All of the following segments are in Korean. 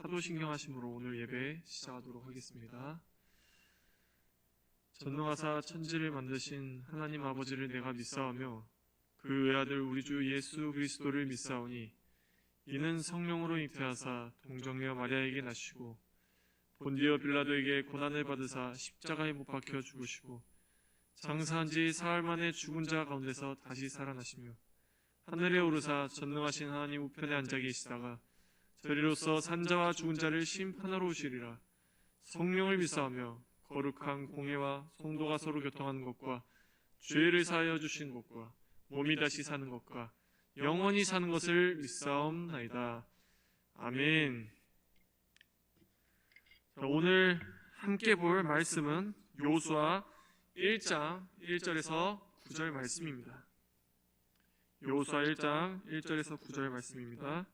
사도신경하심으로 오늘 예배 시작하도록 하겠습니다. 전능하사 천지를 만드신 하나님 아버지를 내가 믿사오며 그 외아들 우리 주 예수 그리스도를 믿사오니 이는 성령으로 잉태하사 동정녀 마리아에게 나시고 본디오 빌라도에게 고난을 받으사 십자가에 못 박혀 죽으시고 장사한 지 사흘 만에 죽은 자 가운데서 다시 살아나시며 하늘에 오르사 전능하신 하나님 우편에 앉아 계시다가 저리로서 산자와 죽은 자를 심판하러 오시리라. 성령을 믿사오며 거룩한 공회와 성도가 서로 교통하는 것과 죄를 사하여 주신 것과 몸이 다시 사는 것과 영원히 사는 것을 믿사옵나이다. 아멘. 자, 오늘 함께 볼 말씀은 여호수아 1장 1절에서 9절 말씀입니다. 여호수아 1장 1절에서 9절 말씀입니다.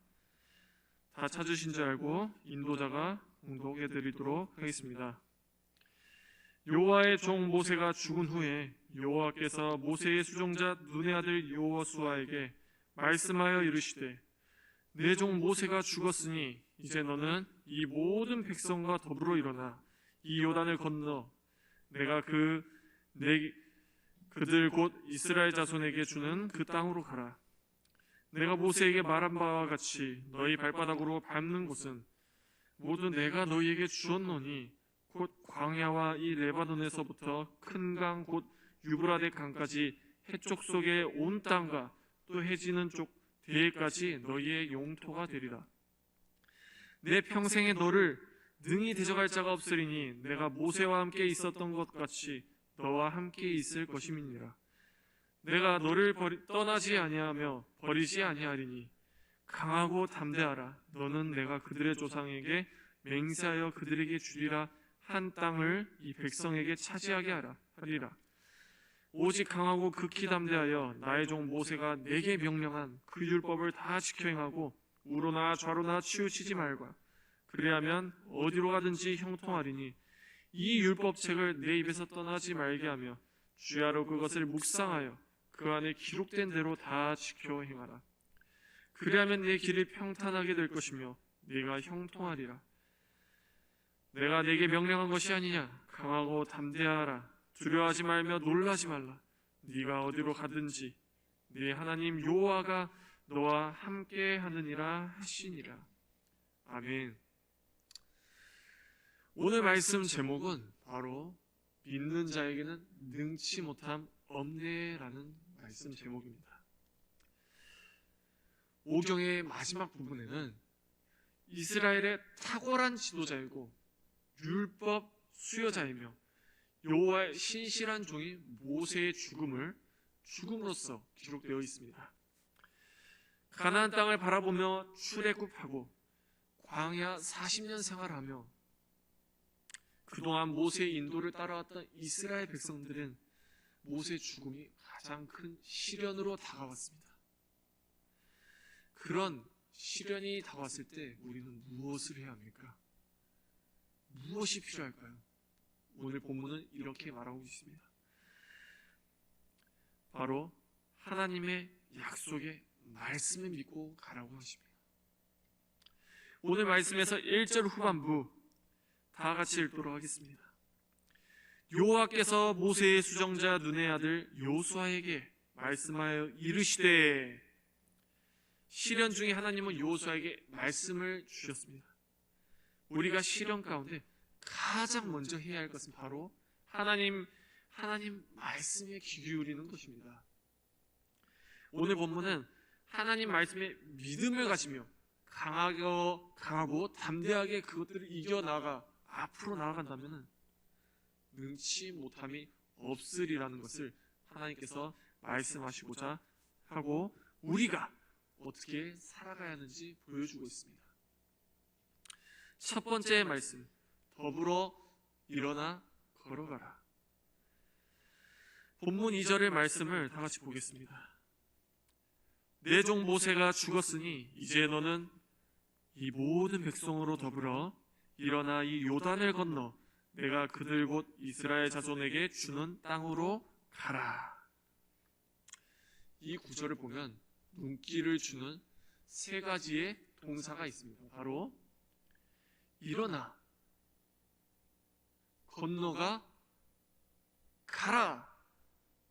다 찾으신 줄 알고 인도자가 공독해 드리도록 하겠습니다. 여호와의 종 모세가 죽은 후에 여호와께서 모세의 수종자 눈의 아들 여호수아에게 말씀하여 이르시되 내 종 모세가 죽었으니 이제 너는 이 모든 백성과 더불어 일어나 이 요단을 건너 내가 그들 곧 이스라엘 자손에게 주는 그 땅으로 가라. 내가 모세에게 말한 바와 같이 너희 발바닥으로 밟는 곳은 모두 내가 너희에게 주었노니 곧 광야와 이 레바논에서부터 큰 강 곧 유브라데 강까지 해쪽 속의 온 땅과 또 해지는 쪽 대해까지 너희의 용토가 되리라. 내 평생에 너를 능히 대적할 자가 없으리니 내가 모세와 함께 있었던 것 같이 너와 함께 있을 것임이니라. 내가 너를 떠나지 아니하며 버리지 아니하리니 강하고 담대하라. 너는 내가 그들의 조상에게 맹세하여 그들에게 주리라 한 땅을 이 백성에게 차지하게 하리라. 오직 강하고 극히 담대하여 나의 종 모세가 내게 명령한 그 율법을 다 지켜 행하고 우로나 좌로나 치우치지 말과 그리하면 어디로 가든지 형통하리니 이 율법책을 내 입에서 떠나지 말게 하며 주야로 그것을 묵상하여 그 안에 기록된 대로 다 지켜 행하라. 그리하면 내 길이 평탄하게 될 것이며 네가 형통하리라. 내가 네게 명령한 것이 아니냐. 강하고 담대하라. 두려워하지 말며 놀라지 말라. 네가 어디로 가든지 네 하나님 여호와가 너와 함께 하느니라 하시니라. 아멘. 오늘 말씀 제목은 바로 믿는 자에게는 능치 못함 없네라는 말씀 제목입니다. 오경의 마지막 부분에는 이스라엘의 탁월한 지도자이고 율법 수여자이며 여호와의 신실한 종이 모세의 죽음으로써 기록되어 있습니다. 가나안 땅을 바라보며 출애굽하고 광야 40년 생활하며 그동안 모세의 인도를 따라왔던 이스라엘 백성들은 모세의 죽음이 가장 큰 시련으로 다가왔습니다. 그런 시련이 다가왔을 때 우리는 무엇을 해야 합니까? 무엇이 필요할까요? 오늘 본문은 이렇게 말하고 있습니다. 바로 하나님의 약속의 말씀을 믿고 가라고 하십니다. 오늘 말씀에서 1절 후반부 다 같이 읽도록 하겠습니다. 여호와께서 모세의 수정자 눈의 아들 여호수아에게 말씀하여 이르시되, 시련 중에 하나님은 여호수아에게 말씀을 주셨습니다. 우리가 시련 가운데 가장 먼저 해야 할 것은 바로 하나님 말씀에 귀 기울이는 것입니다. 오늘 본문은 하나님 말씀에 믿음을 가지며 강하고 담대하게 그것들을 이겨나가 앞으로 나아간다면 능치 못함이 없으리라는 것을 하나님께서 말씀하시고자 하고 우리가 어떻게 살아가야 하는지 보여주고 있습니다. 첫 번째 말씀, 더불어 일어나 걸어가라. 본문 2절의 말씀을 다 같이 보겠습니다. 내 종 모세가 죽었으니 이제 너는 이 모든 백성으로 더불어 일어나 이 요단을 건너 내가 그들 곧 이스라엘 자손에게 주는 땅으로 가라. 이 구절을 보면 눈길을 주는 세 가지의 동사가 있습니다. 바로 일어나, 건너가, 가라.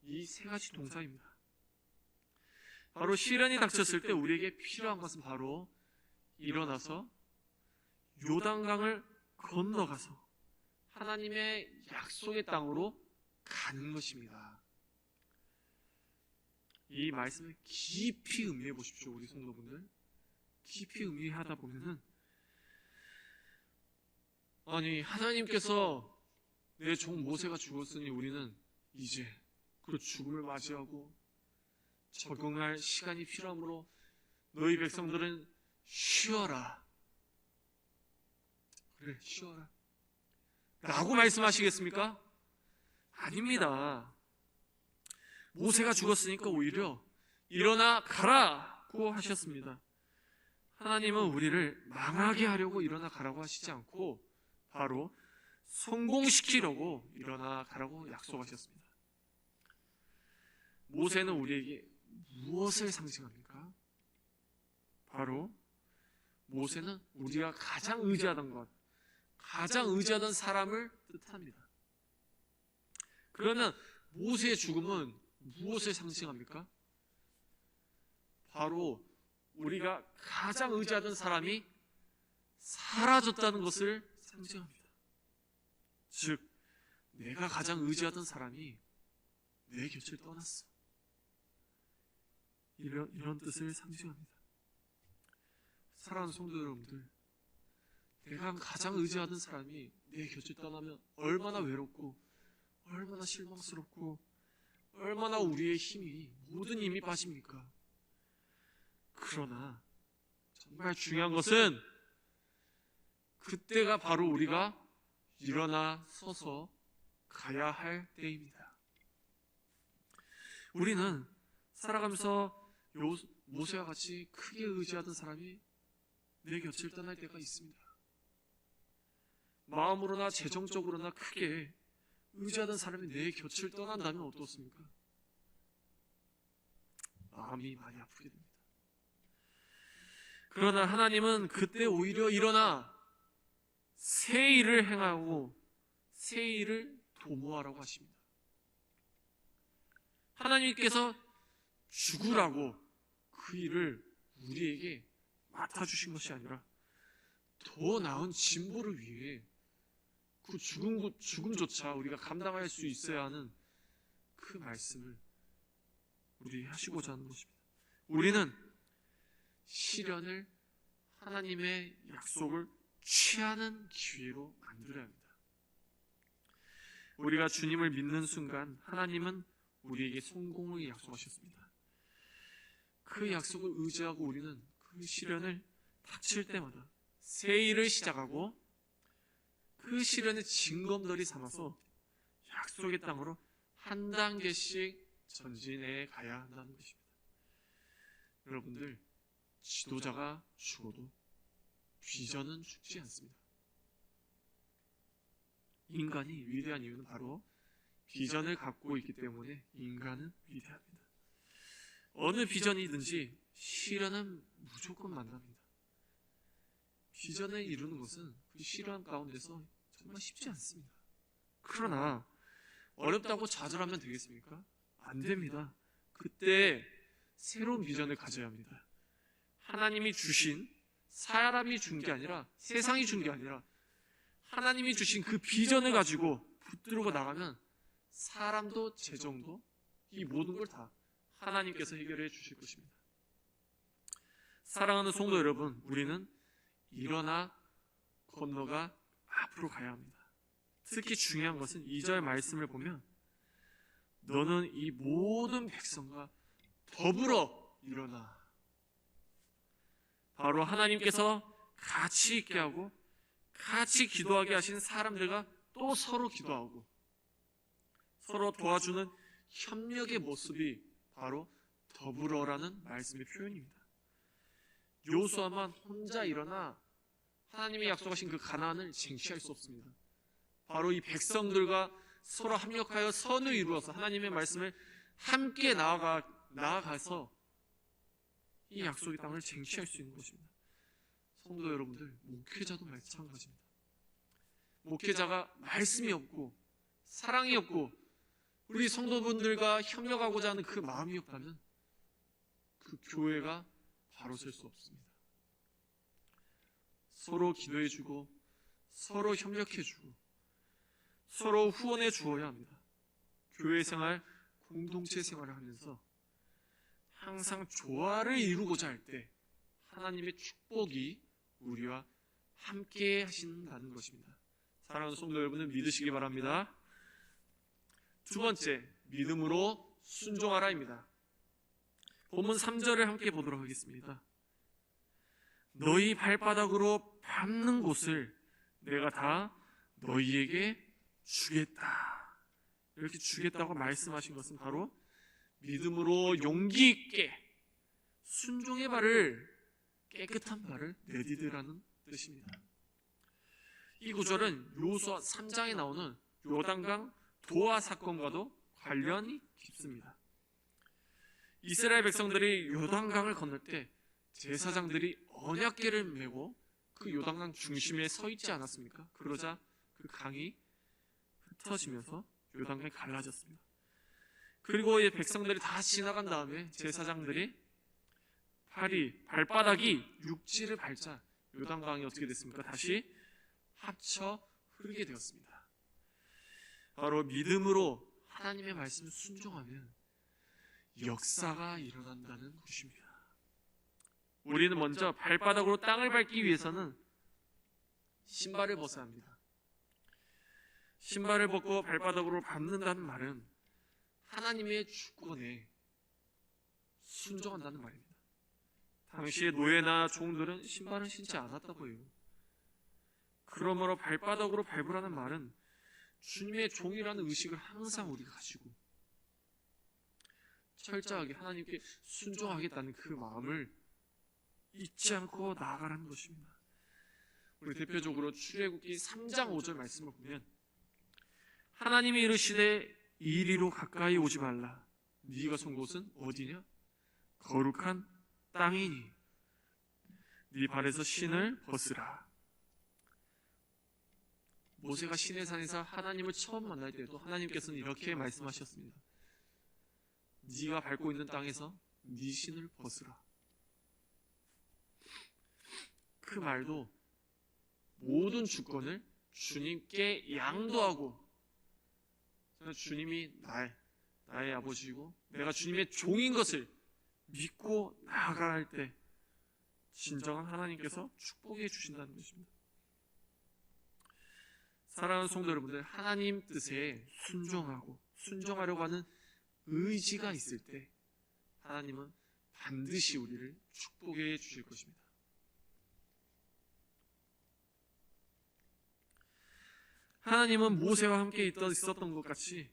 이 세 가지 동사입니다. 바로 시련이 닥쳤을 때 우리에게 필요한 것은 바로 일어나서 요단강을 건너가서 하나님의 약속의 땅으로 가는 것입니다. 이 말씀을 깊이 음미해 보십시오. 우리 성도분들 깊이 음미하다 보면은, 아니 하나님께서 내 종 모세가 죽었으니 우리는 이제 그 죽음을 맞이하고 적응할 시간이 필요하므로 너희 백성들은 쉬어라. 그래, 쉬어라 라고 말씀하시겠습니까? 아닙니다. 모세가 죽었으니까 오히려 일어나 가라고 하셨습니다. 하나님은 우리를 망하게 하려고 일어나 가라고 하시지 않고 바로 성공시키려고 일어나 가라고 약속하셨습니다. 모세는 우리에게 무엇을 상징합니까? 바로 모세는 우리가 가장 의지하던 것, 가장 의지하던 사람을 뜻합니다. 그러면 모세의 죽음은 무엇을 상징합니까? 바로 우리가 가장 의지하던 사람이 사라졌다는 것을 상징합니다. 즉, 내가 가장 의지하던 사람이 내 곁을 떠났어. 이런 뜻을 상징합니다. 사랑하는 성도 여러분들, 내가 가장 의지하던 사람이 내 곁을 떠나면 얼마나 외롭고 얼마나 실망스럽고 얼마나 우리의 힘이, 모든 힘이 빠집니까? 그러나 정말 중요한 것은 그때가 바로 우리가 일어나 서서 가야 할 때입니다. 우리는 살아가면서 모세와 같이 크게 의지하던 사람이 내 곁을 떠날 때가 있습니다. 마음으로나 재정적으로나 크게 의지하던 사람이 내 곁을 떠난다면 어떻습니까? 마음이 많이 아프게 됩니다. 그러나 하나님은 그때 오히려 일어나 새 일을 행하고 새 일을 도모하라고 하십니다. 하나님께서 죽으라고 그 일을 우리에게 맡아주신 것이 아니라 더 나은 진보를 위해 그 죽음조차 우리가 감당할 수 있어야 하는 그 말씀을 우리 하시고자 하는 것입니다. 우리는 시련을 하나님의 약속을 취하는 기회로 만들어야 합니다. 우리가 주님을 믿는 순간 하나님은 우리에게 성공을 약속하셨습니다. 그 약속을 의지하고 우리는 그 시련을 닥칠 때마다 새 일을 시작하고 그 시련의 징검다리 삼아서 약속의 땅으로 한 단계씩 전진해 가야 한다는 것입니다. 여러분들, 지도자가 죽어도 비전은 죽지 않습니다. 인간이 위대한 이유는 바로 비전을 갖고 있기 때문에 인간은 위대합니다. 어느 비전이든지 시련은 무조건 만납니다. 비전을 이루는 것은 그 시련 가운데서 정말 쉽지 않습니다. 그러나 어렵다고 좌절하면 되겠습니까? 안 됩니다. 그때 새로운 비전을 가져야 합니다. 하나님이 주신, 사람이 준 게 아니라, 세상이 준 게 아니라 하나님이 주신 그 비전을 가지고 붙들고 나가면 사람도 재정도 이 모든 걸 다 하나님께서 해결해 주실 것입니다. 사랑하는 성도 여러분, 우리는 일어나 건너가 앞으로 가야 합니다. 특히 중요한 것은 2절 말씀을 보면 너는 이 모든 백성과 더불어 일어나. 바로 하나님께서 같이 있게 하고 같이 기도하게 하신 사람들과 또 서로 기도하고 서로 도와주는 협력의 모습이 바로 더불어라는 말씀의 표현입니다. 여호수아만 혼자 일어나 하나님이 약속하신 그 가나안을 쟁취할 수 없습니다. 바로 이 백성들과 서로 합력하여 선을 이루어서 하나님의 말씀을 함께 나아가서 이 약속의 땅을 쟁취할 수 있는 것입니다. 성도 여러분들, 목회자도 마찬가지입니다. 목회자가 말씀이 없고 사랑이 없고 우리 성도분들과 협력하고자 하는 그 마음이 없다면 그 교회가 바로 설 수 없습니다. 서로 기도해주고 서로 협력해주고 서로 후원해 주어야 합니다. 교회 생활, 공동체 생활을 하면서 항상 조화를 이루고자 할 때 하나님의 축복이 우리와 함께 하신다는 것입니다. 사랑하는 성도 여러분은 믿으시기 바랍니다. 두 번째, 믿음으로 순종하라입니다. 본문 3절을 함께 보도록 하겠습니다. 너희 발바닥으로 밟는 곳을 내가 다 너희에게 주겠다. 이렇게 주겠다고 말씀하신 것은 바로 믿음으로 용기 있게 순종의 발을, 깨끗한 발을 내디디라는 뜻입니다. 이 구절은 여호수아 3장에 나오는 요단강 도하 사건과도 관련이 깊습니다. 이스라엘 백성들이 요단강을 건널 때 제사장들이 언약궤를 메고 그 요단강 중심에 서 있지 않았습니까? 그러자 그 강이 흩어지면서 요단강이 갈라졌습니다. 그리고 이 백성들이 다 지나간 다음에 제사장들이 발바닥이 육지를 밟자 요단강이 어떻게 됐습니까? 다시 합쳐 흐르게 되었습니다. 바로 믿음으로 하나님의 말씀을 순종하면 역사가 일어난다는 것입니다. 우리는 먼저 발바닥으로 땅을 밟기 위해서는 신발을 벗어야 합니다. 신발을 벗고 발바닥으로 밟는다는 말은 하나님의 주권에 순종한다는 말입니다. 당시의 노예나 종들은 신발을 신지 않았다고 해요. 그러므로 발바닥으로 밟으라는 말은 주님의 종이라는 의식을 항상 우리가 가지고 철저하게 하나님께 순종하겠다는 그 마음을 잊지 않고 나아가라는 것입니다. 우리 대표적으로 출애굽기 3장 5절 말씀을 보면 하나님이 이르시되 이리로 가까이 오지 말라. 네가 선 곳은 어디냐? 거룩한 땅이니 네 발에서 신을 벗으라. 모세가 시내산에서 하나님을 처음 만날 때도 하나님께서는 이렇게 말씀하셨습니다. 네가 밟고 있는 땅에서 네 신을 벗으라. 그 말도 모든 주권을 주님께 양도하고 주님이 나의 아버지이고 내가 주님의 종인 것을 믿고 나아갈 때 진정한 하나님께서 축복해 주신다는 것입니다. 사랑하는 성도 여러분들, 하나님 뜻에 순종하려고 하는 의지가 있을 때 하나님은 반드시 우리를 축복해 주실 것입니다. 하나님은 모세와 함께 있었던 것 같이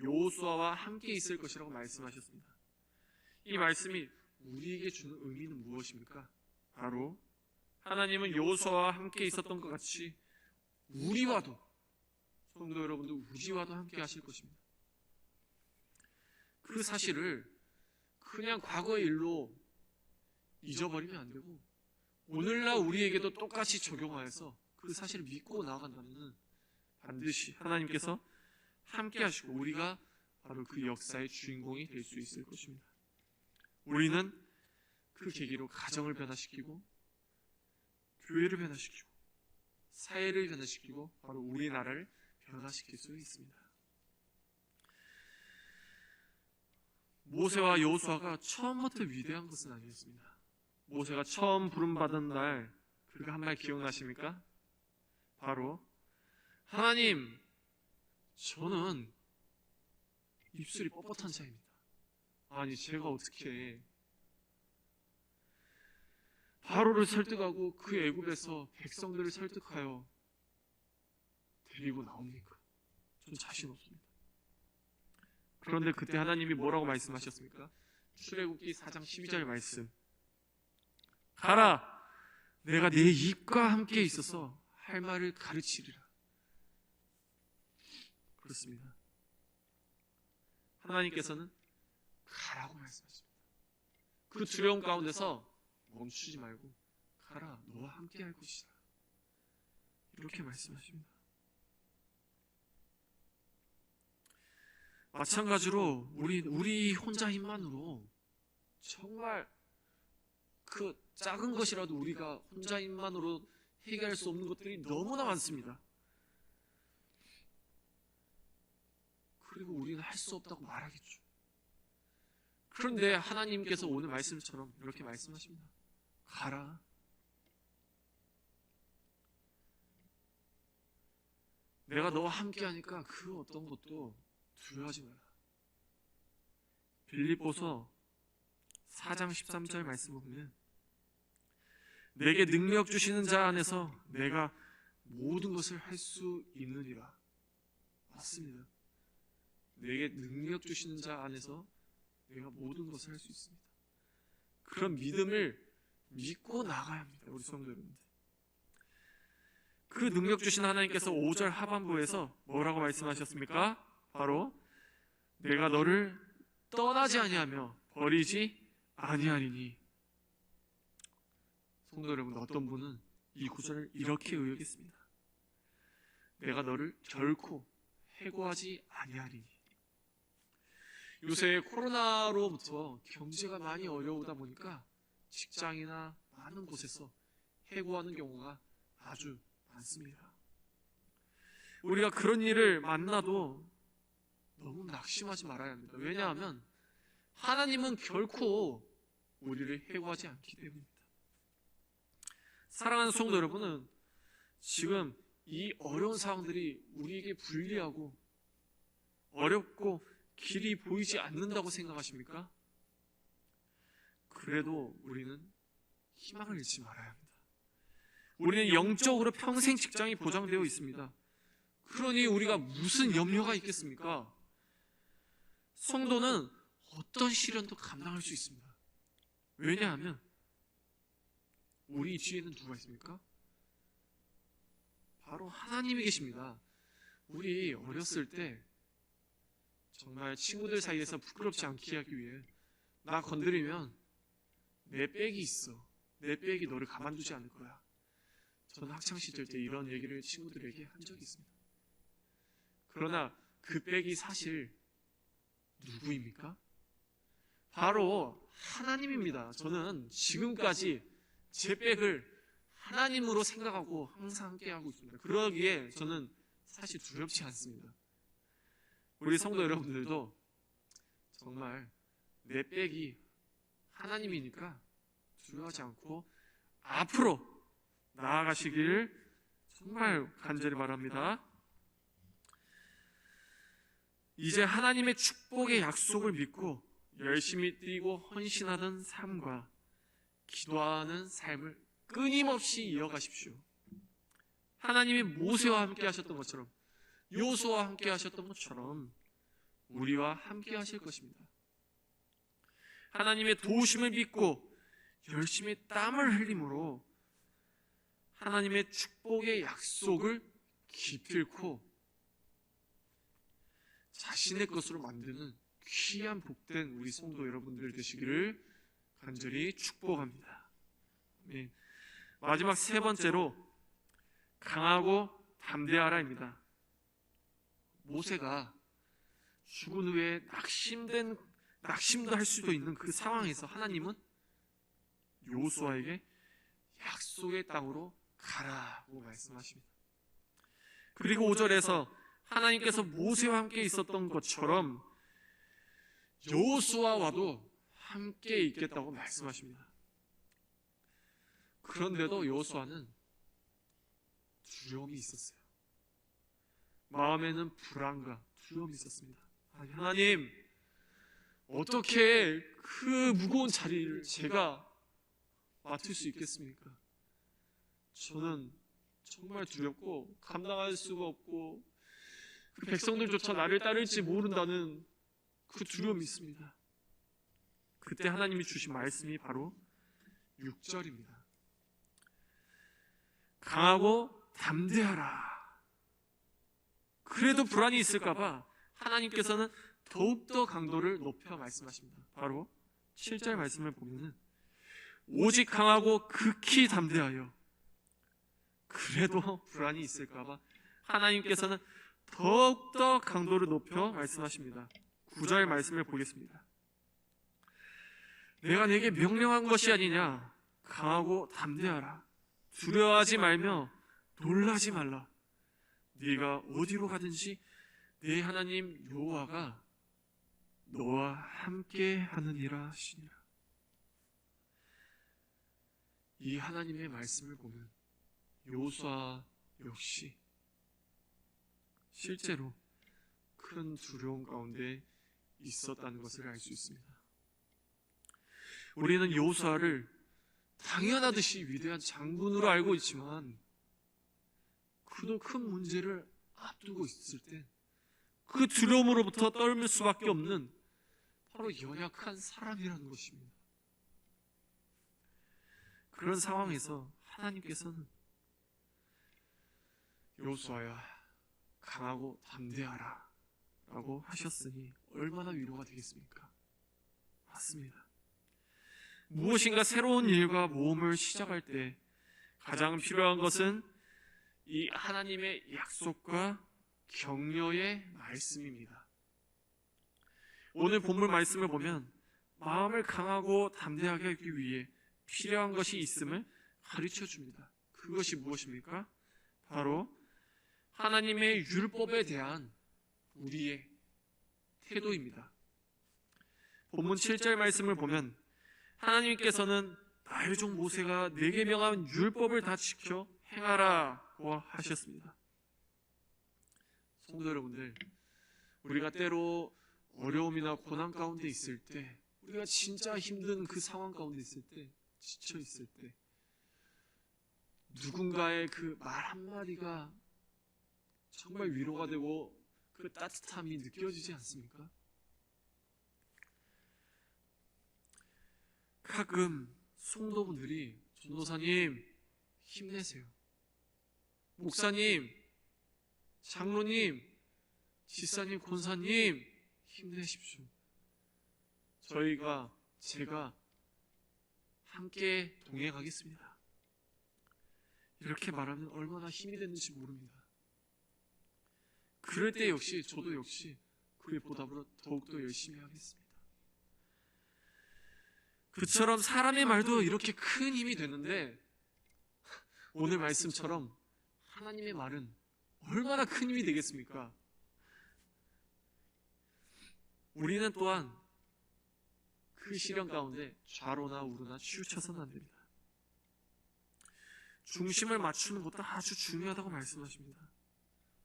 여호수아와 함께 있을 것이라고 말씀하셨습니다. 이 말씀이 우리에게 주는 의미는 무엇입니까? 바로 하나님은 여호수아와 함께 있었던 것 같이 우리와도, 성도 여러분들, 우리와도 함께 하실 것입니다. 그 사실을 그냥 과거의 일로 잊어버리면 안 되고 오늘날 우리에게도 똑같이 적용하여서 그 사실을 믿고 나아간다면 반드시 하나님께서 함께 하시고 우리가 바로 그 역사의 주인공이 될 수 있을 것입니다. 우리는 그 계기로 가정을 변화시키고 교회를 변화시키고 사회를 변화시키고 바로 우리나라를 변화시킬 수 있습니다. 모세와 여호수아가 처음부터 위대한 것은 아니었습니다. 모세가 처음 부름받은 날 그가 한 말 기억나십니까? 바로 하나님, 저는 입술이 뻣뻣한 자입니다. 아니, 제가 어떻게 바로를 설득하고 그 애굽에서 백성들을 설득하여 데리고 나옵니까? 전 자신 없습니다. 그런데 그때 하나님이 뭐라고 말씀하셨습니까? 출애굽기 4장 12절 말씀. 가라, 내가 네 입과 함께 있어서 할 말을 가르치리라. 그렇습니다. 하나님께서는 가라고 말씀하십니다. 그 두려움 가운데서 멈추지 말고 가라, 너와 함께 할 것이다. 이렇게 말씀하십니다. 마찬가지로 우리 혼자 힘만으로 정말 그 작은 것이라도 우리가 혼자 힘만으로 해결할 수 없는 것들이 너무나 많습니다. 그리고 우리는 할 수 없다고 말하겠죠. 그런데 하나님께서 오늘 말씀처럼 이렇게 말씀하십니다. 가라. 내가 너와 함께 하니까 그 어떤 것도 두려워하지 마라. 빌립보서 4장 13절 말씀을 보면 내게 능력 주시는 자 안에서 내가 모든 것을 할 수 있느니라. 맞습니다. 내게 능력 주시는 자 안에서 내가 모든 것을 할 수 있습니다. 그런 믿음을 믿고 나가야 합니다. 우리 성도 여러분들. 그 능력 주신 하나님께서 5절 하반부에서 뭐라고 말씀하셨습니까? 바로 내가 너를 떠나지 아니하며 버리지 아니하리니. 성도 여러분, 어떤 분은 이 구절을 이렇게 의역했습니다. 내가 너를 결코 해고하지 아니하리니. 요새 코로나로부터 경제가 많이 어려우다 보니까 직장이나 많은 곳에서 해고하는 경우가 아주 많습니다. 우리가 그런 일을 만나도 너무 낙심하지 말아야 합니다. 왜냐하면 하나님은 결코 우리를 해고하지 않기 때문입니다. 사랑하는 성도 여러분은 지금 이 어려운 상황들이 우리에게 불리하고 어렵고 길이 보이지 않는다고 생각하십니까? 그래도 우리는 희망을 잃지 말아야 합니다. 우리는 영적으로 평생 직장이 보장되어 있습니다. 그러니 우리가 무슨 염려가 있겠습니까? 성도는 어떤 시련도 감당할 수 있습니다. 왜냐하면 우리 뒤에는 누가 있습니까? 바로 하나님이 계십니다. 우리 어렸을 때 정말 친구들 사이에서 부끄럽지 않게 하기 위해 나 건드리면 내 백이 있어. 내 백이 너를 가만두지 않을 거야. 저는 학창시절 때 이런 얘기를 친구들에게 한 적이 있습니다. 그러나 그 백이 사실 누구입니까? 바로 하나님입니다. 저는 지금까지 제 백을 하나님으로 생각하고 항상 함께하고 있습니다. 그러기에 저는 사실 두렵지 않습니다. 우리 성도 여러분들도 정말 내 백이 하나님이니까 두려워하지 않고 앞으로 나아가시길 정말 간절히 바랍니다. 이제 하나님의 축복의 약속을 믿고 열심히 뛰고 헌신하던 삶과 기도하는 삶을 끊임없이 이어가십시오. 하나님이 모세와 함께 하셨던 것처럼, 요수아와 함께 하셨던 것처럼 우리와 함께 하실 것입니다. 하나님의 도우심을 믿고 열심히 땀을 흘림으로 하나님의 축복의 약속을 기필코 자신의 것으로 만드는 귀한 복된 우리 성도 여러분들 되시기를 간절히 축복합니다. 아멘. 마지막 세 번째로 강하고 담대하라입니다. 모세가 죽은 후에 낙심도 할 수도 있는 그 상황에서 하나님은 요수아에게 약속의 땅으로 가라고 말씀하십니다. 그리고 5절에서 하나님께서 모세와 함께 있었던 것처럼 요수아와도 함께 있겠다고 말씀하십니다. 그런데도 요수아는 두려움이 있었어요. 마음에는 불안과 두려움이 있었습니다. 하나님, 어떻게 그 무거운 자리를 제가 맡을 수 있겠습니까? 저는 정말 두렵고 감당할 수가 없고 그 백성들조차 나를 따를지 모른다는 그 두려움이 있습니다. 그때 하나님이 주신 말씀이 바로 6절입니다. 강하고 담대하라. 그래도 불안이 있을까봐 하나님께서는 더욱더 강도를 높여 말씀하십니다. 바로 7절 말씀을 보면은 오직 강하고 극히 담대하여. 그래도 불안이 있을까봐 하나님께서는 더욱더 강도를 높여 말씀하십니다. 9절 말씀을 보겠습니다. 내가 내게 명령한 것이 아니냐. 강하고 담대하라. 두려워하지 말며 놀라지 말라. 네가 어디로 가든지 네 하나님 여호와가 너와 함께 하느니라 하시니라. 이 하나님의 말씀을 보면 여호수아 역시 실제로 큰 두려움 가운데 있었다는 것을 알 수 있습니다. 우리는 여호수아를 당연하듯이 위대한 장군으로 알고 있지만 그도 큰 문제를 앞두고 있을 때 그 두려움으로부터 떨밀 수밖에 없는 바로 연약한 사람이라는 것입니다. 그런 상황에서 하나님께서는 여호수아야 강하고 담대하라 라고 하셨으니 얼마나 위로가 되겠습니까? 맞습니다. 무엇인가 새로운 일과 모험을 시작할 때 가장 필요한 것은 이 하나님의 약속과 격려의 말씀입니다. 오늘 본문 말씀을 보면 마음을 강하고 담대하게 하기 위해 필요한 것이 있음을 가르쳐 줍니다. 그것이 무엇입니까? 바로 하나님의 율법에 대한 우리의 태도입니다. 본문 7절 말씀을 보면 하나님께서는 나의 종 모세가 내게 명한 율법을 다 지켜 행하라고 하셨습니다. 성도 여러분들, 우리가 때로 어려움이나 고난 가운데 있을 때, 우리가 진짜 힘든 그 상황 가운데 있을 때, 지쳐 있을 때, 누군가의 그 말 한마디가 정말 위로가 되고 그 따뜻함이 느껴지지 않습니까? 가끔 성도분들이 전도사님 힘내세요, 목사님, 장로님, 지사님, 권사님 힘내십시오, 제가 함께 동행하겠습니다, 이렇게 말하면 얼마나 힘이 되는지 모릅니다. 그럴 때 역시 저도 역시 그의 보답으로 더욱더 열심히 하겠습니다. 그처럼 사람의 말도 이렇게 큰 힘이 되는데 오늘 말씀처럼 하나님의 말은 얼마나 큰 힘이 되겠습니까? 우리는 또한 그 시련 가운데 좌로나 우로나 치우쳐서는 안 됩니다. 중심을 맞추는 것도 아주 중요하다고 말씀하십니다.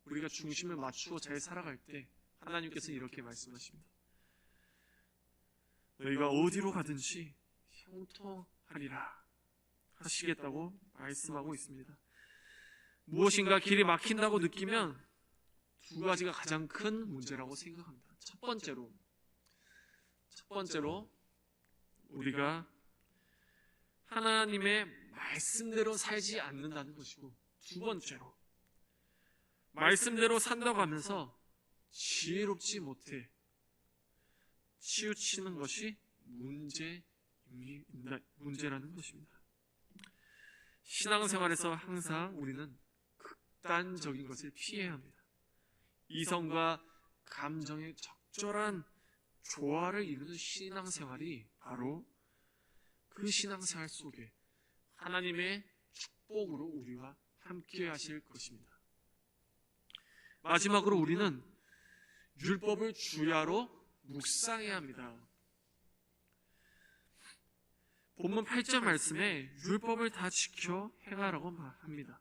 우리가 중심을 맞추고 잘 살아갈 때 하나님께서는 이렇게 말씀하십니다. 너희가 어디로 가든지 형통하리라 하시겠다고 말씀하고 있습니다. 무엇인가 길이 막힌다고 느끼면 두 가지가 가장 큰 문제라고 생각합니다. 첫 번째로 우리가 하나님의 말씀대로 살지 않는다는 것이고, 두 번째로 말씀대로 산다고 하면서 지혜롭지 못해 치우치는 것이 문제라는 것입니다. 신앙생활에서 항상 우리는 극단적인 것을 피해야 합니다. 이성과 감정의 적절한 조화를 이루는 신앙생활이 바로 그 신앙생활 속에 하나님의 축복으로 우리와 함께 하실 것입니다. 마지막으로 우리는 율법을 주야로 묵상해야 합니다. 본문 8절 말씀에 율법을 다 지켜 행하라고 합니다.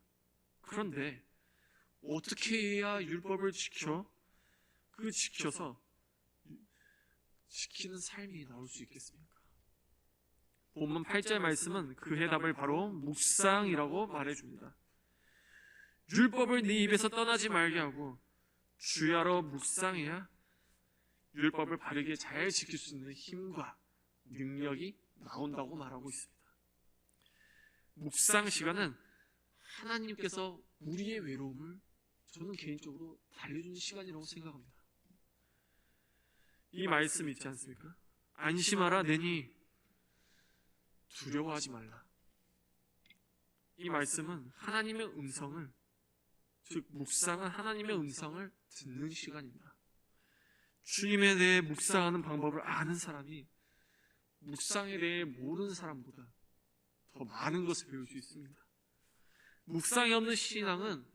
그런데 어떻게 해야 율법을 지켜서 지키는 삶이 나올 수 있겠습니까? 본문 8절 말씀은 그 해답을 바로 묵상이라고 말해줍니다. 율법을 네 입에서 떠나지 말게 하고 주야로 묵상해야 율법을 바르게 잘 지킬 수 있는 힘과 능력이 나온다고 말하고 있습니다. 묵상 시간은 하나님께서 우리의 외로움을 저는 개인적으로 달래주는 시간이라고 생각합니다. 이 말씀 있지 않습니까? 안심하라 내니 두려워하지 말라. 이 말씀은 하나님의 음성을, 즉 묵상은 하나님의 음성을 듣는 시간입니다. 주님에 대해 묵상하는 방법을 아는 사람이 묵상에 대해 모르는 사람보다 더 많은 것을 배울 수 있습니다. 묵상이 없는 신앙은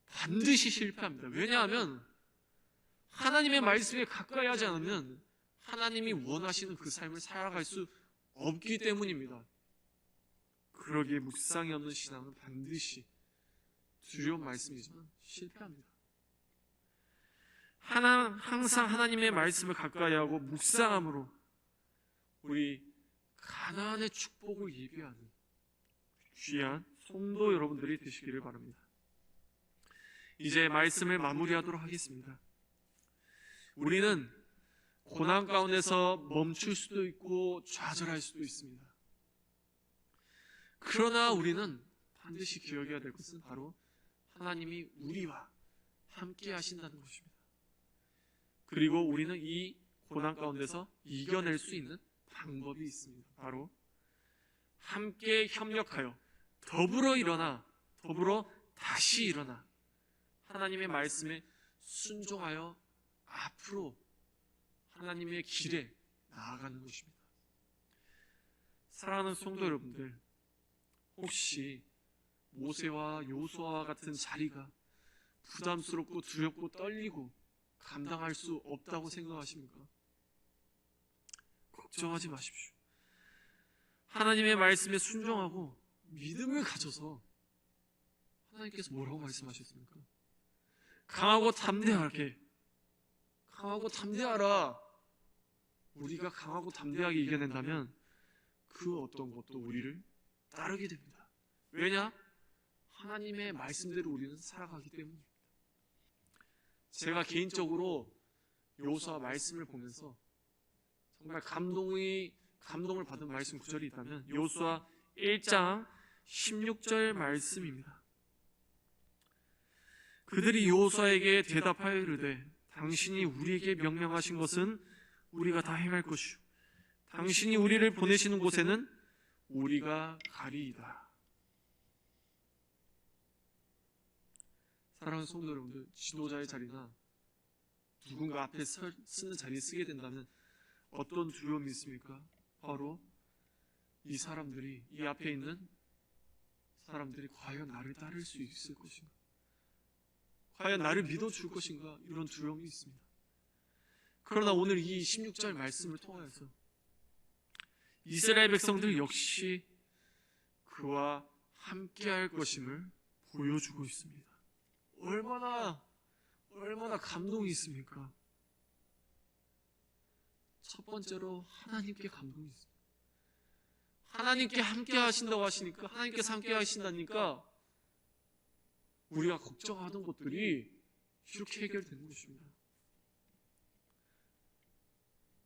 반드시 실패합니다. 왜냐하면 하나님의 말씀에 가까이 하지 않으면 하나님이 원하시는 그 삶을 살아갈 수 없기 때문입니다. 그러기에 묵상이 없는 신앙은 반드시 두려운 말씀이지만 실패합니다. 항상 하나님의 말씀을 가까이 하고 묵상함으로 우리 가나안의 축복을 예비하는 귀한 성도 여러분들이 되시기를 바랍니다. 이제 말씀을 마무리하도록 하겠습니다. 우리는 고난 가운데서 멈출 수도 있고 좌절할 수도 있습니다. 그러나 우리는 반드시 기억해야 될 것은 바로 하나님이 우리와 함께 하신다는 것입니다. 그리고 우리는 이 고난 가운데서 이겨낼 수 있는 방법이 있습니다. 바로 함께 협력하여 더불어 일어나, 더불어 다시 일어나 하나님의 말씀에 순종하여 앞으로 하나님의 길에 나아가는 것입니다. 사랑하는 성도 여러분들, 혹시 모세와 요수아와 같은 자리가 부담스럽고 두렵고 떨리고 감당할 수 없다고 생각하십니까? 걱정하지 마십시오. 하나님의 말씀에 순종하고 믿음을 가져서 하나님께서 뭐라고 말씀하셨습니까? 강하고 담대하라. 우리가 강하고 담대하게 이겨낸다면 그 어떤 것도 우리를 따르게 됩니다. 왜냐? 하나님의 말씀대로 우리는 살아가기 때문입니다. 제가 개인적으로 여호수아 말씀을 보면서 정말 감동을 받은 말씀 구절이 있다면 여호수아 1장 16절 말씀입니다. 그들이 여호수아에게 대답하여 이르되 당신이 우리에게 명령하신 것은 우리가 다 행할 것이요 당신이 우리를 보내시는 곳에는 우리가 가리이다. 사랑하는 성도 여러분들, 지도자의 자리나 누군가 앞에 쓰는 자리에 쓰게 된다면 어떤 두려움이 있습니까? 바로 이 사람들이, 이 앞에 있는 사람들이 과연 나를 따를 수 있을 것인가? 과연 나를 믿어줄 것인가? 이런 두려움이 있습니다. 그러나 오늘 이 16절 말씀을 통하여서 이스라엘 백성들 역시 그와 함께할 것임을 보여주고 있습니다. 얼마나 감동이 있습니까? 첫 번째로 하나님께 감동이 있습니다. 하나님께 함께 하신다고 하시니까, 하나님께서 함께 하신다니까 우리가 걱정하던 것들이 이렇게 해결되는 것입니다.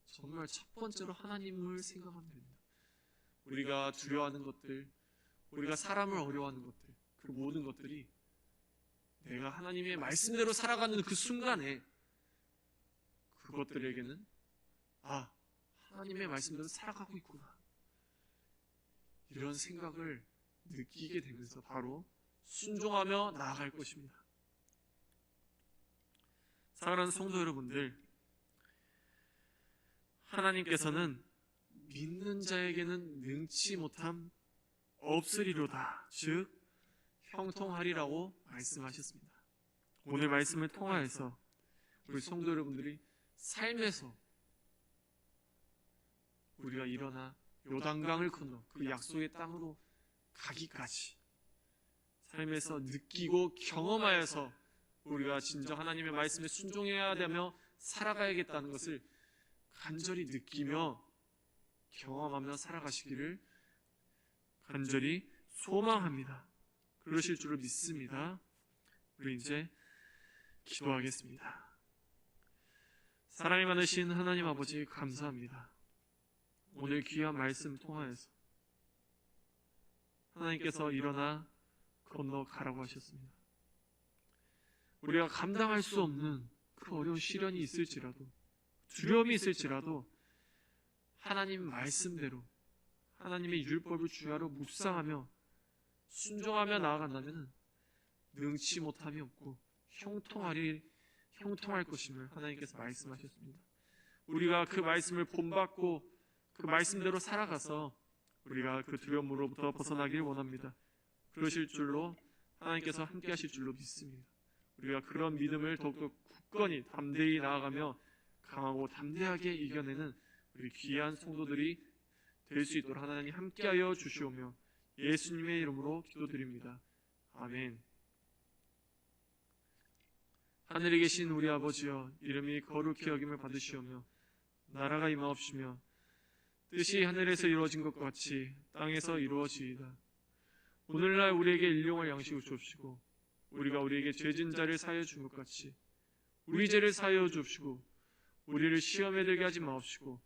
정말 첫 번째로 하나님을 생각하면 됩니다. 우리가 두려워하는 것들, 우리가 사람을 어려워하는 것들, 그 모든 것들이 내가 하나님의 말씀대로 살아가는 그 순간에 그것들에게는 하나님의 말씀대로 살아가고 있구나, 이런 생각을 느끼게 되면서 바로 순종하며 나아갈 것입니다. 사랑하는 성도 여러분들, 하나님께서는 믿는 자에게는 능치 못함 없으리로다, 즉 형통하리라고 말씀하셨습니다. 오늘 말씀을 통하여서 우리 성도 여러분들이 삶에서 우리가 일어나 요단강을 건너 그 약속의 땅으로 가기까지 삶에서 느끼고 경험하여서 우리가 진정 하나님의 말씀에 순종해야 되며 살아가야겠다는 것을 간절히 느끼며 경험하며 살아가시기를 간절히 소망합니다. 그러실 줄을 믿습니다. 우리 이제 기도하겠습니다. 사랑이 많으신 하나님 아버지, 감사합니다. 오늘 귀한 말씀 통하여서 하나님께서 일어나 건너가라고 하셨습니다. 우리가 감당할 수 없는 그 어려운 시련이 있을지라도, 두려움이 있을지라도 하나님 말씀대로, 하나님의 율법을 주야로 묵상하며 순종하며 나아간다면 능치 못함이 없고 형통할 것임을 하나님께서 말씀하셨습니다. 우리가 그 말씀을 본받고 그 말씀대로 살아가서 우리가 그 두려움으로부터 벗어나길 원합니다. 그러실 줄로 하나님께서 함께 하실 줄로 믿습니다. 우리가 그런 믿음을 더욱더 굳건히 담대히 나아가며 강하고 담대하게 이겨내는 우리 귀한 성도들이 될 수 있도록 하나님 함께하여 주시오며 예수님의 이름으로 기도드립니다. 아멘. 하늘에 계신 우리 아버지여, 이름이 거룩히 여김을 받으시오며 나라가 임하옵시며 뜻이 하늘에서 이루어진 것 같이 땅에서 이루어지이다. 오늘날 우리에게 일용할 양식을 주옵시고 우리가 우리에게 죄진 자를 사하여 준 것 같이 우리 죄를 사하여 주옵시고 우리를 시험에 들게 하지 마옵시고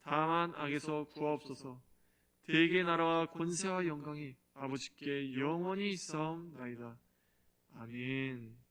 다만 악에서 구하옵소서. 대개 나라와 권세와 영광이 아버지께 영원히 있사옵나이다. 아멘.